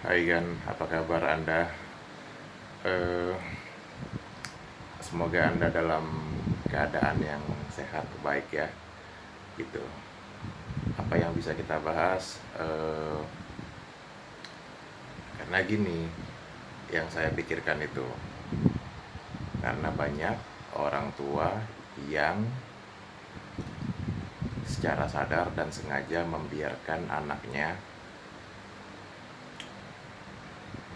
Hai Gan, apa kabar Anda? Eh, Semoga Anda dalam keadaan yang sehat, baik ya. Gitu. Apa yang bisa kita bahas? Karena gini, yang saya pikirkan itu, karena banyak orang tua yang secara sadar dan sengaja membiarkan anaknya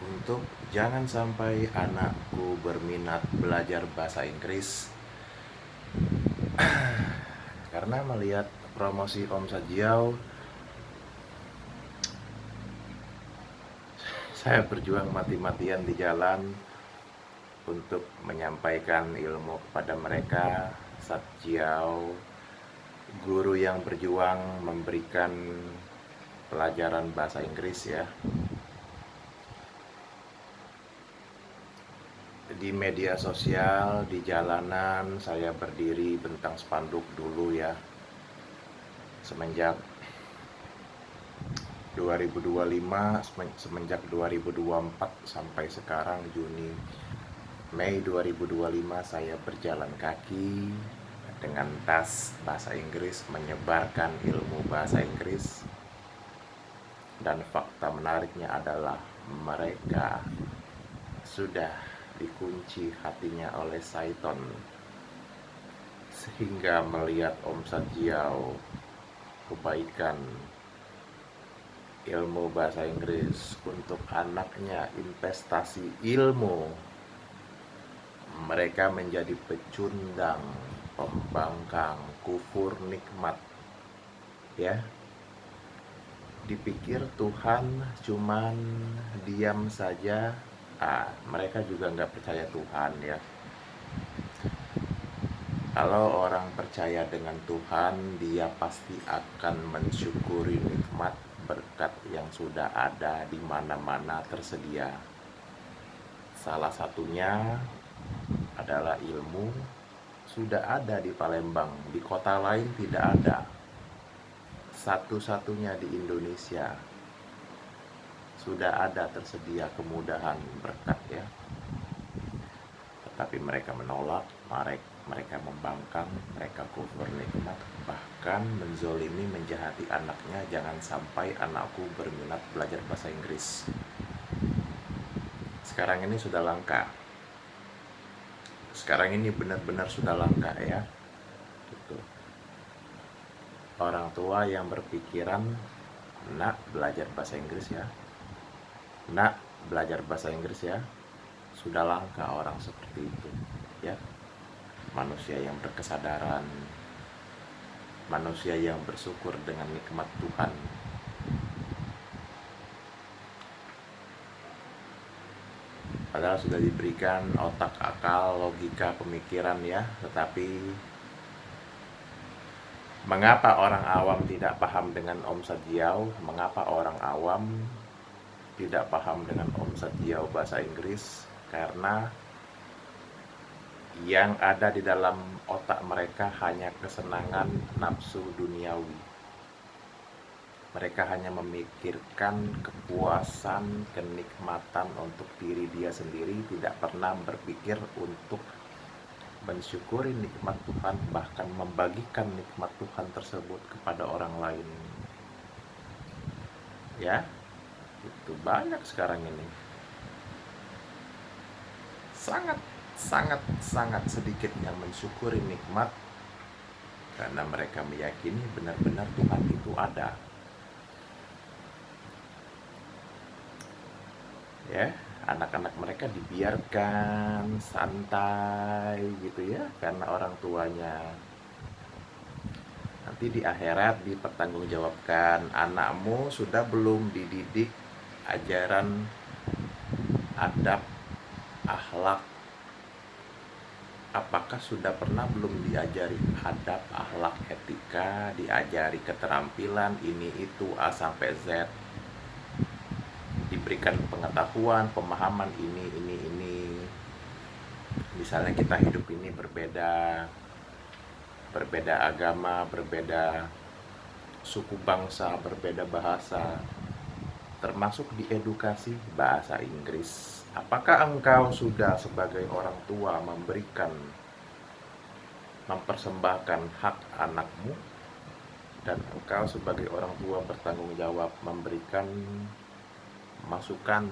untuk jangan sampai anakku berminat belajar bahasa Inggris karena melihat promosi Om Sajiau. Saya berjuang mati-matian di jalan untuk menyampaikan ilmu kepada mereka. Satjiao, guru yang berjuang memberikan pelajaran bahasa Inggris ya. Di media sosial, di jalanan, saya berdiri bentang spanduk dulu ya. Semenjak 2025, semenjak 2024 sampai sekarang Mei 2025 saya berjalan kaki dengan tas bahasa Inggris, menyebarkan ilmu bahasa Inggris. Dan fakta menariknya adalah mereka sudah dikunci hatinya oleh Saiton, sehingga melihat Om Sajiao kebaikan ilmu bahasa Inggris untuk anaknya, investasi ilmu, mereka menjadi pecundang, pembangkang, kufur nikmat ya. Dipikir Tuhan cuman diam saja. Mereka juga nggak percaya Tuhan ya. Kalau orang percaya dengan Tuhan, dia pasti akan mensyukuri nikmat berkat yang sudah ada di mana-mana tersedia. Salah satunya adalah ilmu sudah ada di Palembang, di kota lain tidak ada. Satu-satunya di Indonesia sudah ada tersedia kemudahan berkat ya. Tetapi mereka menolak, mereka membangkang, mereka kufur nikmat, bahkan menzolimi, menjahati anaknya. Jangan sampai anakku berminat belajar bahasa Inggris. Sekarang ini sudah langka. Sekarang ini benar-benar sudah langka ya. Gitu. Orang tua yang berpikiran, nak belajar bahasa Inggris ya, nak belajar bahasa Inggris ya, sudah langka orang seperti itu ya. Manusia yang berkesadaran, manusia yang bersyukur dengan nikmat Tuhan. Padahal sudah diberikan otak, akal, logika, pemikiran ya. Tetapi mengapa orang awam tidak paham dengan Om Sajiau? Mengapa orang awam tidak paham dengan Om Sajiau bahasa Inggris? Karena yang ada di dalam otak mereka hanya kesenangan nafsu duniawi. Mereka hanya memikirkan kepuasan, kenikmatan untuk diri dia sendiri, tidak pernah berpikir untuk mensyukuri nikmat Tuhan, bahkan membagikan nikmat Tuhan tersebut kepada orang lain. Ya, itu banyak sekarang ini. Sangat sedikit yang mensyukuri nikmat karena mereka meyakini benar-benar Tuhan itu ada. Ya, anak-anak mereka dibiarkan santai gitu ya, karena orang tuanya. Nanti di akhirat dipertanggungjawabkan, anakmu sudah belum dididik ajaran adab, akhlak. Apakah sudah pernah belum diajari adab, akhlak, etika, diajari keterampilan ini itu A sampai Z, diberikan pengetahuan, pemahaman ini. Misalnya kita hidup ini berbeda agama, berbeda suku bangsa, berbeda bahasa. termasuk di edukasi bahasa Inggris. Apakah engkau sudah sebagai orang tua mempersembahkan hak anakmu, dan engkau sebagai orang tua bertanggung jawab memberikan masukan,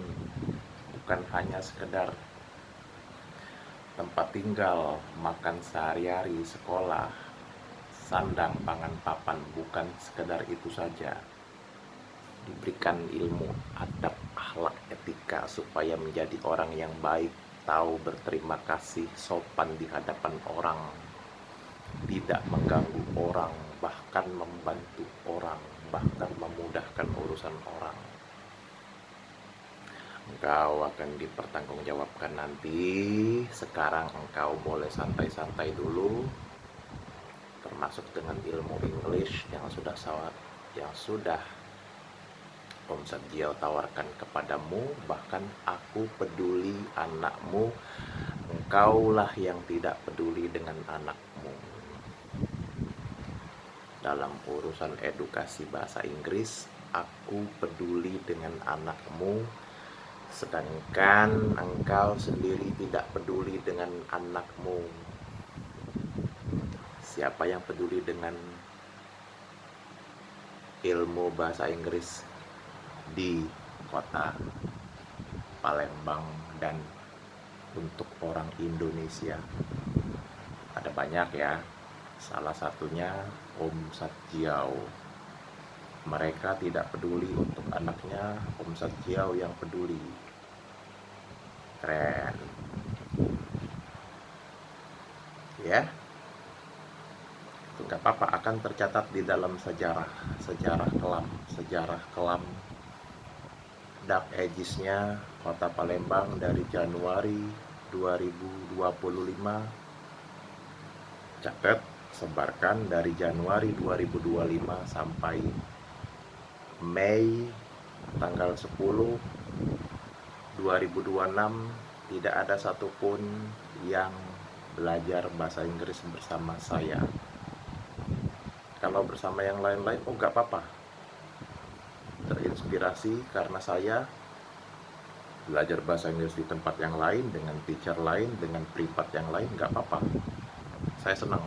bukan hanya sekedar tempat tinggal, makan sehari-hari, sekolah, sandang, pangan, papan, bukan sekedar itu saja. Diberikan ilmu, adab, akhlak, etika supaya menjadi orang yang baik, tahu berterima kasih, sopan di hadapan orang, tidak mengganggu orang, bahkan membantu orang, bahkan memudahkan urusan orang. Engkau akan dipertanggungjawabkan nanti. Sekarang engkau boleh santai-santai dulu, termasuk dengan ilmu English yang sudah Om Satrio tawarkan kepadamu. Bahkan aku peduli anakmu, engkaulah yang tidak peduli dengan anakmu. Dalam urusan edukasi bahasa Inggris, aku peduli dengan anakmu, sedangkan engkau sendiri tidak peduli dengan anakmu. Siapa yang peduli dengan ilmu bahasa Inggris di kota Palembang dan untuk orang Indonesia? Ada banyak ya, salah satunya Om Satrio. Mereka tidak peduli untuk anaknya, Om Satrio yang peduli. Keren ya, itu nggak apa-apa, akan tercatat di dalam sejarah kelam Dark Ages-nya kota Palembang dari Januari 2025. Catat, sebarkan dari Januari 2025 sampai Mei tanggal 10 2026, tidak ada satupun yang belajar bahasa Inggris bersama saya. Kalau bersama yang lain-lain, oh gak apa-apa, terinspirasi karena saya belajar bahasa Inggris di tempat yang lain, dengan teacher lain, dengan privat yang lain, gak apa-apa. Saya senang,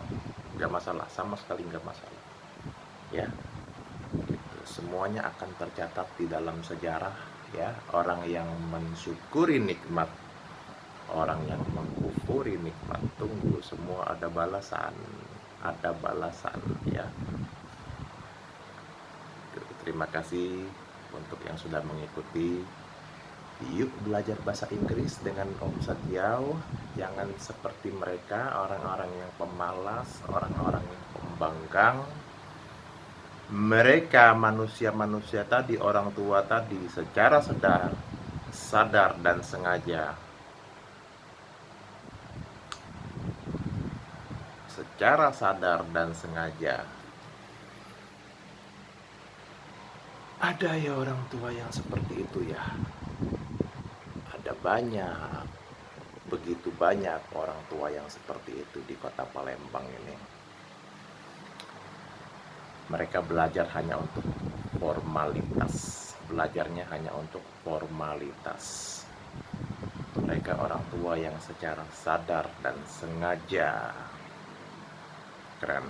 gak masalah, sama sekali gak masalah ya. Gitu. Semuanya akan tercatat di dalam sejarah ya. Orang yang mensyukuri nikmat, orang yang mengkufuri nikmat, tunggu, semua ada balasan ya. Terima kasih untuk yang sudah mengikuti. Yuk belajar bahasa Inggris dengan Om Satrio. Jangan seperti mereka, orang-orang yang pemalas, orang-orang yang pembangkang. Mereka manusia-manusia tadi, orang tua tadi, secara sadar dan sengaja, ada ya orang tua yang seperti itu ya. Ada banyak, begitu banyak orang tua yang seperti itu di kota Palembang ini. Mereka belajar hanya untuk formalitas, belajarnya hanya untuk formalitas. Mereka orang tua yang secara sadar dan sengaja, keren,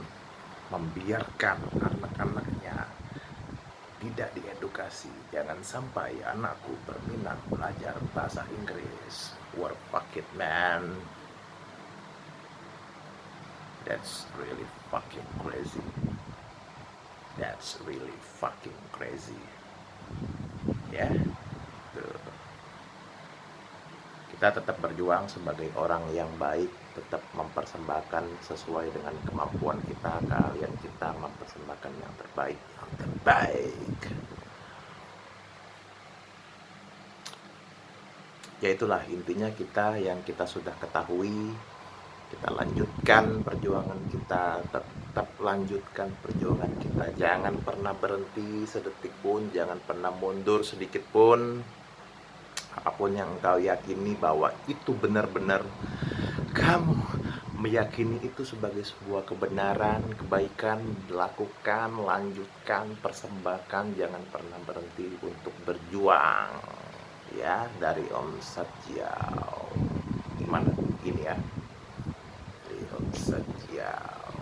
membiarkan anak-anaknya tidak diedukasi. Jangan sampai anakku berminat belajar bahasa Inggris. What fuck it, man. That's really fucking crazy. That's really fucking crazy. Ya, tuh. Kita tetap berjuang sebagai orang yang baik, tetap mempersembahkan sesuai dengan kemampuan kita. Kalian kita mempersembahkan yang terbaik. Ya itulah intinya, kita sudah ketahui, kita lanjutkan perjuangan kita, tetap lanjutkan perjuangan kita. Jangan pernah berhenti sedetik pun, jangan pernah mundur sedikit pun. Apapun yang engkau yakini bahwa itu benar-benar kamu meyakini itu sebagai sebuah kebenaran, kebaikan, lakukan, lanjutkan, persembahkan, jangan pernah berhenti untuk berjuang. Ya, dari Om Satyau. Gimana? Gini ya, dari Om Satyau.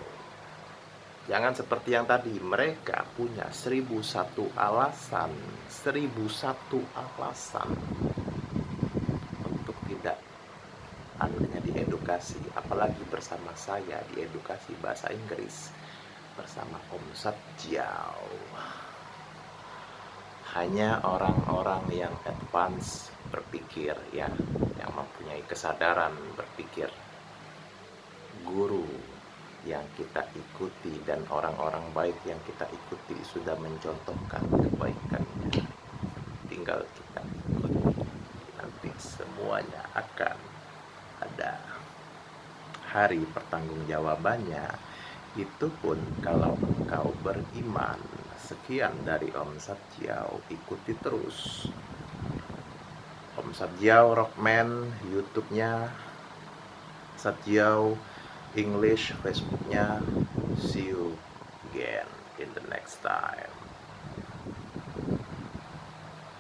Jangan seperti yang tadi, mereka punya 1001 alasan, 1001 alasan untuk tidak anunya diedukasi, apalagi bersama saya di edukasi bahasa Inggris bersama Om Satjau. Hanya orang-orang yang advance berpikir ya, yang mempunyai kesadaran berpikir, guru yang kita ikuti dan orang-orang baik yang kita ikuti sudah mencontohkan kebaikannya, tinggal kita ikuti, nanti semuanya akan ada hari pertanggungjawabannya. Itu pun kalau engkau beriman. Sekian dari Om Satyau, ikuti terus Om Satyau Rockman, YouTube-nya Satyau English, Facebook-nya. See you again in the next time.